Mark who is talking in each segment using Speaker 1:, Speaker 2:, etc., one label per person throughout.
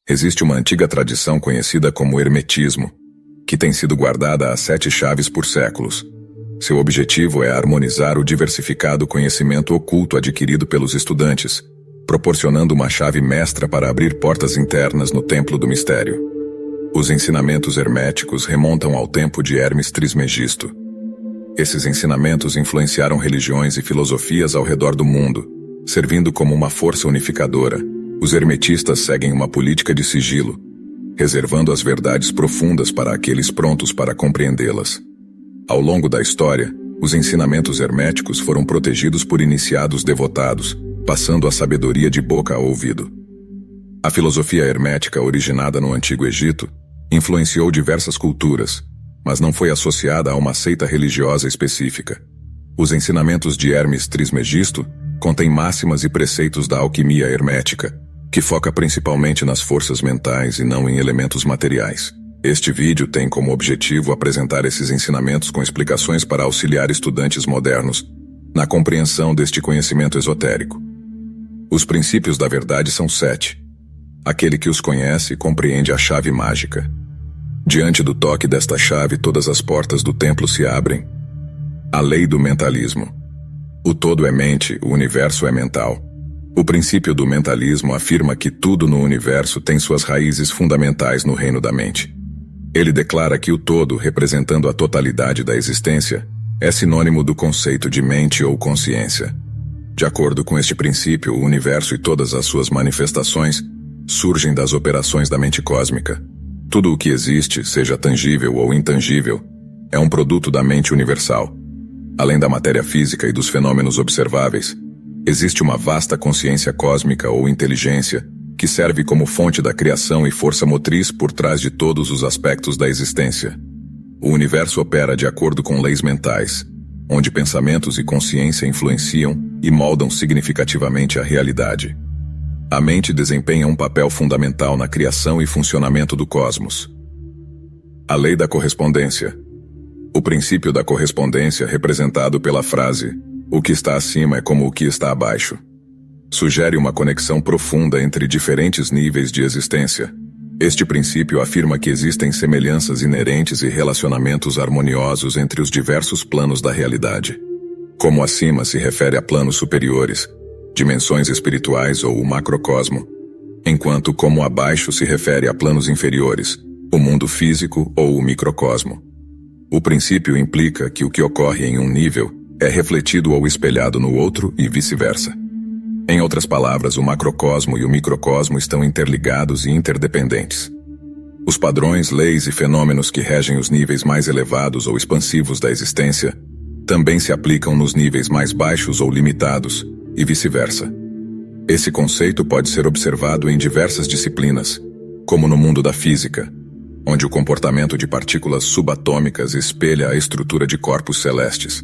Speaker 1: Existe uma antiga tradição conhecida como hermetismo, que tem sido guardada a 7 chaves por séculos. Seu objetivo é harmonizar o diversificado conhecimento oculto adquirido pelos estudantes, proporcionando uma chave mestra para abrir portas internas no templo do mistério. Os ensinamentos herméticos remontam ao tempo de Hermes Trismegisto. Esses ensinamentos influenciaram religiões e filosofias ao redor do mundo, servindo como uma força unificadora. Os hermetistas seguem uma política de sigilo, reservando as verdades profundas para aqueles prontos para compreendê-las. Ao longo da história, os ensinamentos herméticos foram protegidos por iniciados devotados, passando a sabedoria de boca a ouvido. A filosofia hermética originada no Antigo Egito influenciou diversas culturas, mas não foi associada a uma seita religiosa específica. Os ensinamentos de Hermes Trismegisto contêm máximas e preceitos da alquimia hermética, que foca principalmente nas forças mentais e não em elementos materiais. Este vídeo tem como objetivo apresentar esses ensinamentos com explicações para auxiliar estudantes modernos na compreensão deste conhecimento esotérico. Os princípios da verdade são 7. Aquele que os conhece compreende a chave mágica. Diante do toque desta chave, todas as portas do templo se abrem. A lei do mentalismo. O todo é mente, o universo é mental. O princípio do mentalismo afirma que tudo no universo tem suas raízes fundamentais no reino da mente. Ele declara que o todo, representando a totalidade da existência, é sinônimo do conceito de mente ou consciência. De acordo com este princípio, o universo e todas as suas manifestações surgem das operações da mente cósmica. Tudo o que existe, seja tangível ou intangível, é um produto da mente universal. Além da matéria física e dos fenômenos observáveis, existe uma vasta consciência cósmica ou inteligência que serve como fonte da criação e força motriz por trás de todos os aspectos da existência. O universo opera de acordo com leis mentais, onde pensamentos e consciência influenciam e moldam significativamente a realidade. A mente desempenha um papel fundamental na criação e funcionamento do cosmos. A lei da correspondência. O princípio da correspondência, representado pela frase "o que está acima é como o que está abaixo", sugere uma conexão profunda entre diferentes níveis de existência. Este princípio afirma que existem semelhanças inerentes e relacionamentos harmoniosos entre os diversos planos da realidade. Como acima se refere a planos superiores, dimensões espirituais ou o macrocosmo, enquanto como abaixo se refere a planos inferiores, o mundo físico ou o microcosmo. O princípio implica que o que ocorre em um nível é refletido ou espelhado no outro e vice-versa. Em outras palavras, o macrocosmo e o microcosmo estão interligados e interdependentes. Os padrões, leis e fenômenos que regem os níveis mais elevados ou expansivos da existência também se aplicam nos níveis mais baixos ou limitados, e vice-versa. Esse conceito pode ser observado em diversas disciplinas, como no mundo da física, onde o comportamento de partículas subatômicas espelha a estrutura de corpos celestes.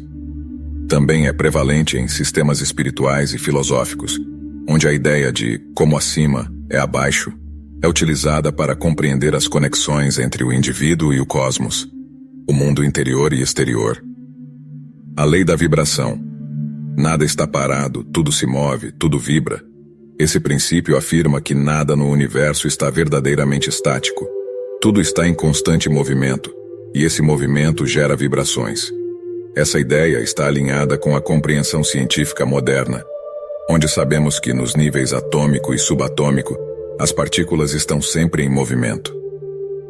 Speaker 1: Também é prevalente em sistemas espirituais e filosóficos, onde a ideia de como acima é abaixo é utilizada para compreender as conexões entre o indivíduo e o cosmos, o mundo interior e exterior. A lei da vibração. Nada está parado, tudo se move, tudo vibra. Esse princípio afirma que nada no universo está verdadeiramente estático. Tudo está em constante movimento, e esse movimento gera vibrações. Essa ideia está alinhada com a compreensão científica moderna, onde sabemos que nos níveis atômico e subatômico, as partículas estão sempre em movimento.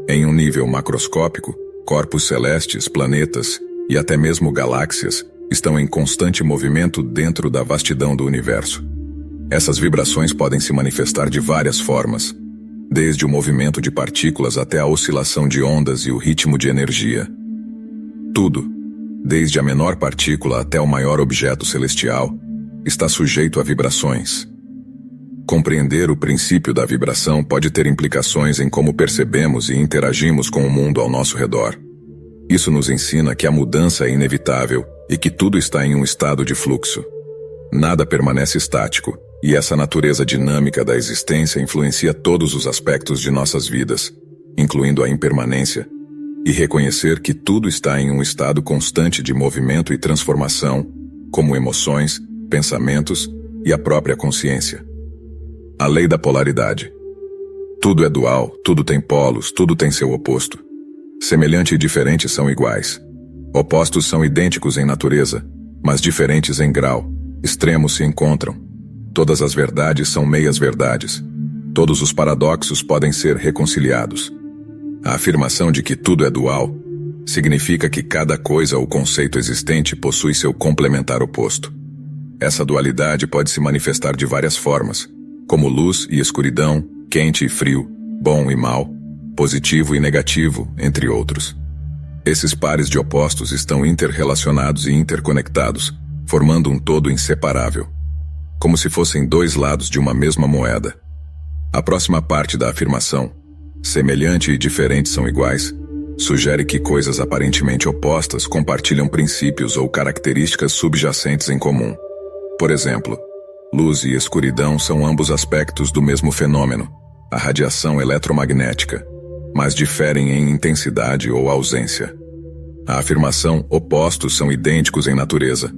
Speaker 1: Em um nível macroscópico, corpos celestes, planetas e até mesmo galáxias estão em constante movimento dentro da vastidão do universo. Essas vibrações podem se manifestar de várias formas, desde o movimento de partículas até a oscilação de ondas e o ritmo de energia. Tudo, desde a menor partícula até o maior objeto celestial, está sujeito a vibrações. Compreender o princípio da vibração pode ter implicações em como percebemos e interagimos com o mundo ao nosso redor. Isso nos ensina que a mudança é inevitável e que tudo está em um estado de fluxo. Nada permanece estático, e essa natureza dinâmica da existência influencia todos os aspectos de nossas vidas, incluindo a impermanência, e reconhecer que tudo está em um estado constante de movimento e transformação, como emoções, pensamentos e a própria consciência. A lei da polaridade. Tudo é dual, tudo tem polos, tudo tem seu oposto. Semelhante e diferente são iguais. Opostos são idênticos em natureza, mas diferentes em grau. Extremos se encontram. Todas as verdades são meias-verdades. Todos os paradoxos podem ser reconciliados. A afirmação de que tudo é dual significa que cada coisa ou conceito existente possui seu complementar oposto. Essa dualidade pode se manifestar de várias formas, como luz e escuridão, quente e frio, bom e mal, positivo e negativo, entre outros. Esses pares de opostos estão interrelacionados e interconectados, formando um todo inseparável, como se fossem dois lados de uma mesma moeda. A próxima parte da afirmação, semelhante e diferente são iguais, sugere que coisas aparentemente opostas compartilham princípios ou características subjacentes em comum. Por exemplo, luz e escuridão são ambos aspectos do mesmo fenômeno, a radiação eletromagnética, mas diferem em intensidade ou ausência. A afirmação opostos são idênticos em natureza,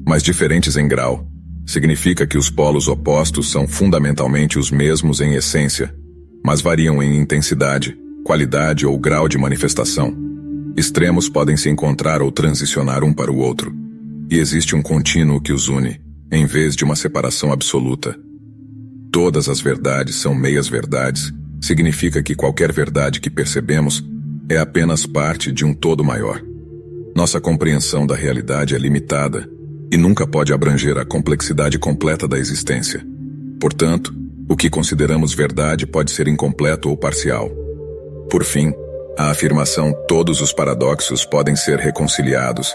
Speaker 1: mas diferentes em grau, significa que os polos opostos são fundamentalmente os mesmos em essência, mas variam em intensidade, qualidade ou grau de manifestação. Extremos podem se encontrar ou transicionar um para o outro, e existe um contínuo que os une, em vez de uma separação absoluta. Todas as verdades são meias-verdades, significa que qualquer verdade que percebemos é apenas parte de um todo maior. Nossa compreensão da realidade é limitada e nunca pode abranger a complexidade completa da existência. Portanto, o que consideramos verdade pode ser incompleto ou parcial. Por fim, a afirmação todos os paradoxos podem ser reconciliados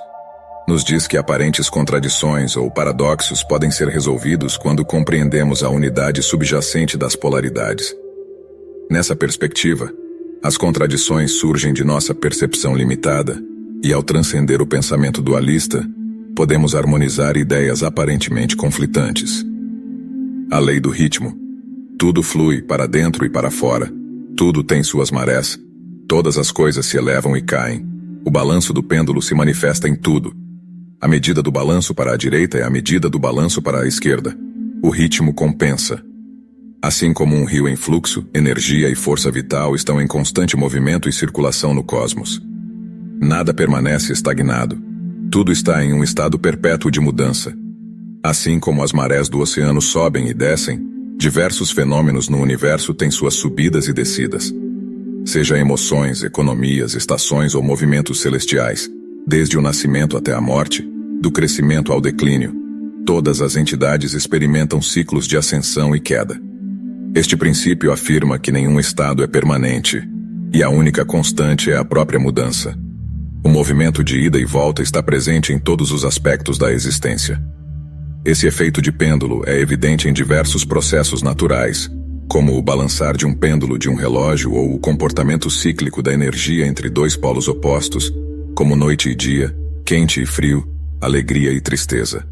Speaker 1: nos diz que aparentes contradições ou paradoxos podem ser resolvidos quando compreendemos a unidade subjacente das polaridades. Nessa perspectiva, as contradições surgem de nossa percepção limitada, e ao transcender o pensamento dualista, podemos harmonizar ideias aparentemente conflitantes. A lei do ritmo. Tudo flui para dentro e para fora, tudo tem suas marés, todas as coisas se elevam e caem, o balanço do pêndulo se manifesta em tudo. A medida do balanço para a direita é a medida do balanço para a esquerda. O ritmo compensa. Assim como um rio em fluxo, energia e força vital estão em constante movimento e circulação no cosmos. Nada permanece estagnado. Tudo está em um estado perpétuo de mudança. Assim como as marés do oceano sobem e descem, diversos fenômenos no universo têm suas subidas e descidas. Seja emoções, economias, estações ou movimentos celestiais, desde o nascimento até a morte, do crescimento ao declínio, todas as entidades experimentam ciclos de ascensão e queda. Este princípio afirma que nenhum estado é permanente, e a única constante é a própria mudança. O movimento de ida e volta está presente em todos os aspectos da existência. Esse efeito de pêndulo é evidente em diversos processos naturais, como o balançar de um pêndulo de um relógio ou o comportamento cíclico da energia entre dois polos opostos, como noite e dia, quente e frio, alegria e tristeza.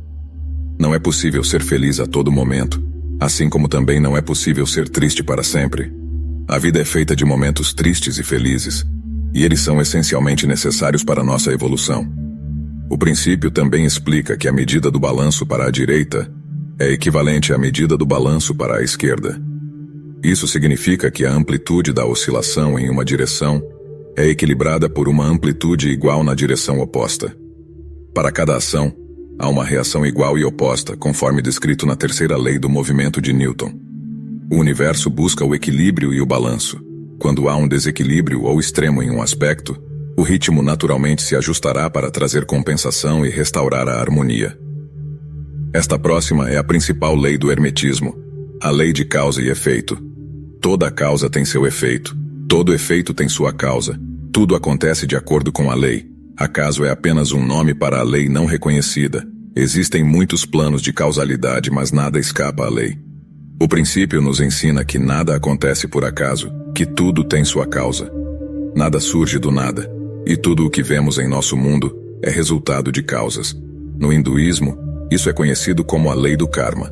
Speaker 1: Não é possível ser feliz a todo momento, assim como também não é possível ser triste para sempre. A vida é feita de momentos tristes e felizes, e eles são essencialmente necessários para nossa evolução. O princípio também explica que a medida do balanço para a direita é equivalente à medida do balanço para a esquerda. Isso significa que a amplitude da oscilação em uma direção é equilibrada por uma amplitude igual na direção oposta. Para cada ação, há uma reação igual e oposta, conforme descrito na terceira lei do movimento de Newton. O universo busca o equilíbrio e o balanço. Quando há um desequilíbrio ou extremo em um aspecto, o ritmo naturalmente se ajustará para trazer compensação e restaurar a harmonia. Esta próxima é a principal lei do hermetismo, a lei de causa e efeito. Toda causa tem seu efeito, todo efeito tem sua causa, tudo acontece de acordo com a lei. Acaso é apenas um nome para a lei não reconhecida. Existem muitos planos de causalidade, mas nada escapa à lei. O princípio nos ensina que nada acontece por acaso, que tudo tem sua causa. Nada surge do nada, e tudo o que vemos em nosso mundo é resultado de causas. No hinduísmo, isso é conhecido como a lei do karma.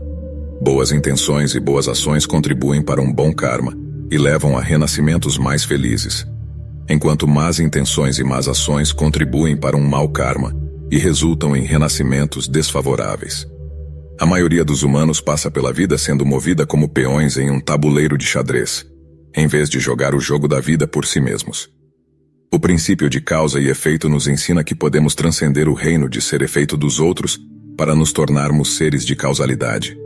Speaker 1: Boas intenções e boas ações contribuem para um bom karma e levam a renascimentos mais felizes, enquanto más intenções e más ações contribuem para um mau karma e resultam em renascimentos desfavoráveis. A maioria dos humanos passa pela vida sendo movida como peões em um tabuleiro de xadrez. em vez de jogar o jogo da vida por si mesmos. O princípio de causa e efeito nos ensina que podemos transcender o reino de ser efeito dos outros para nos tornarmos seres de causalidade.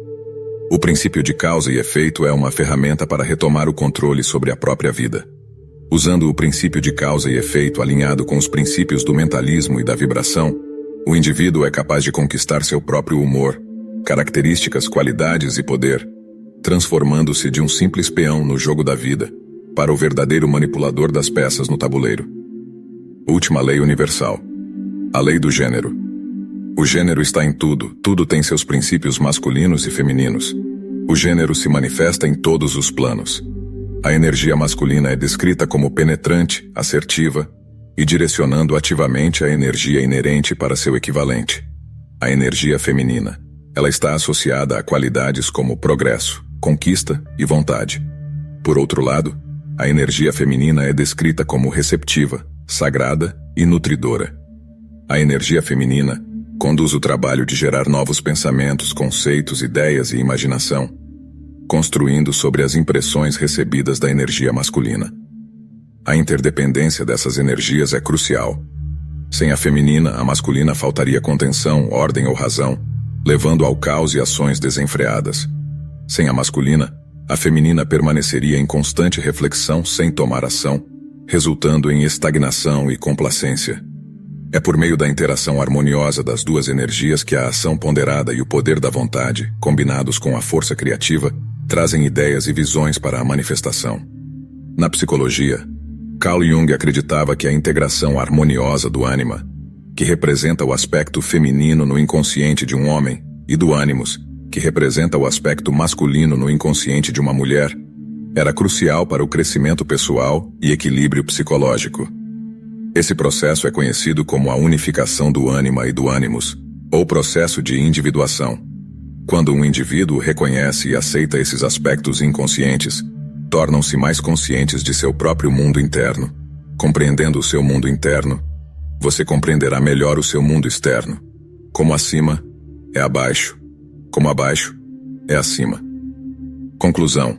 Speaker 1: O princípio de causa e efeito é uma ferramenta para retomar o controle sobre a própria vida. Usando o princípio de causa e efeito alinhado com os princípios do mentalismo e da vibração, o indivíduo é capaz de conquistar seu próprio humor, características, qualidades e poder, transformando-se de um simples peão no jogo da vida para o verdadeiro manipulador das peças no tabuleiro. Última lei universal. A lei do gênero. O gênero está em tudo, tudo tem seus princípios masculinos e femininos. O gênero se manifesta em todos os planos. A energia masculina é descrita como penetrante, assertiva e direcionando ativamente a energia inerente para seu equivalente, a energia feminina. Ela está associada a qualidades como progresso, conquista e vontade. Por outro lado, a energia feminina é descrita como receptiva, sagrada e nutridora. A energia feminina conduz o trabalho de gerar novos pensamentos, conceitos, ideias e imaginação, construindo sobre as impressões recebidas da energia masculina. A interdependência dessas energias é crucial. Sem a feminina, a masculina faltaria contenção, ordem ou razão, levando ao caos e ações desenfreadas. Sem a masculina, a feminina permaneceria em constante reflexão sem tomar ação, resultando em estagnação e complacência. É por meio da interação harmoniosa das duas energias que a ação ponderada e o poder da vontade, combinados com a força criativa, trazem ideias e visões para a manifestação. Na psicologia, Carl Jung acreditava que a integração harmoniosa do ânima, que representa o aspecto feminino no inconsciente de um homem, e do ânimos, que representa o aspecto masculino no inconsciente de uma mulher, era crucial para o crescimento pessoal e equilíbrio psicológico. Esse processo é conhecido como a unificação do ânima e do ânimos, ou processo de individuação. Quando um indivíduo reconhece e aceita esses aspectos inconscientes, tornam-se mais conscientes de seu próprio mundo interno. Compreendendo o seu mundo interno, você compreenderá melhor o seu mundo externo. Como acima, é abaixo. Como abaixo, é acima. Conclusão.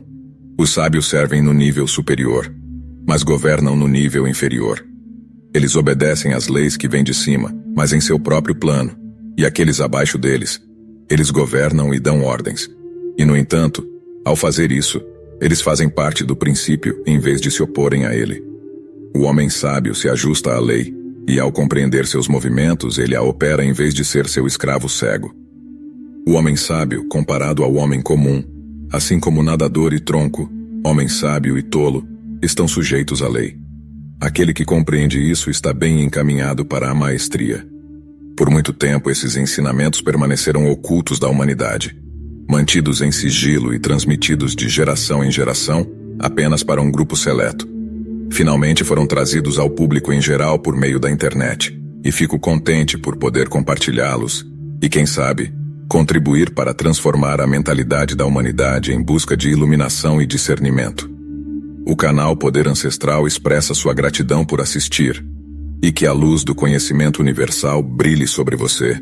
Speaker 1: Os sábios servem no nível superior, mas governam no nível inferior. Eles obedecem às leis que vêm de cima, mas em seu próprio plano, e aqueles abaixo deles, eles governam e dão ordens. E, no entanto, ao fazer isso, eles fazem parte do princípio em vez de se oporem a ele. O homem sábio se ajusta à lei, e ao compreender seus movimentos, ele a opera em vez de ser seu escravo cego. O homem sábio, comparado ao homem comum, assim como nadador e tronco, homem sábio e tolo, estão sujeitos à lei. Aquele que compreende isso está bem encaminhado para a maestria. Por muito tempo, esses ensinamentos permaneceram ocultos da humanidade, mantidos em sigilo e transmitidos de geração em geração apenas para um grupo seleto. Finalmente foram trazidos ao público em geral por meio da internet, e fico contente por poder compartilhá-los e, quem sabe, contribuir para transformar a mentalidade da humanidade em busca de iluminação e discernimento. O canal Poder Ancestral expressa sua gratidão por assistir, e que a luz do conhecimento universal brilhe sobre você.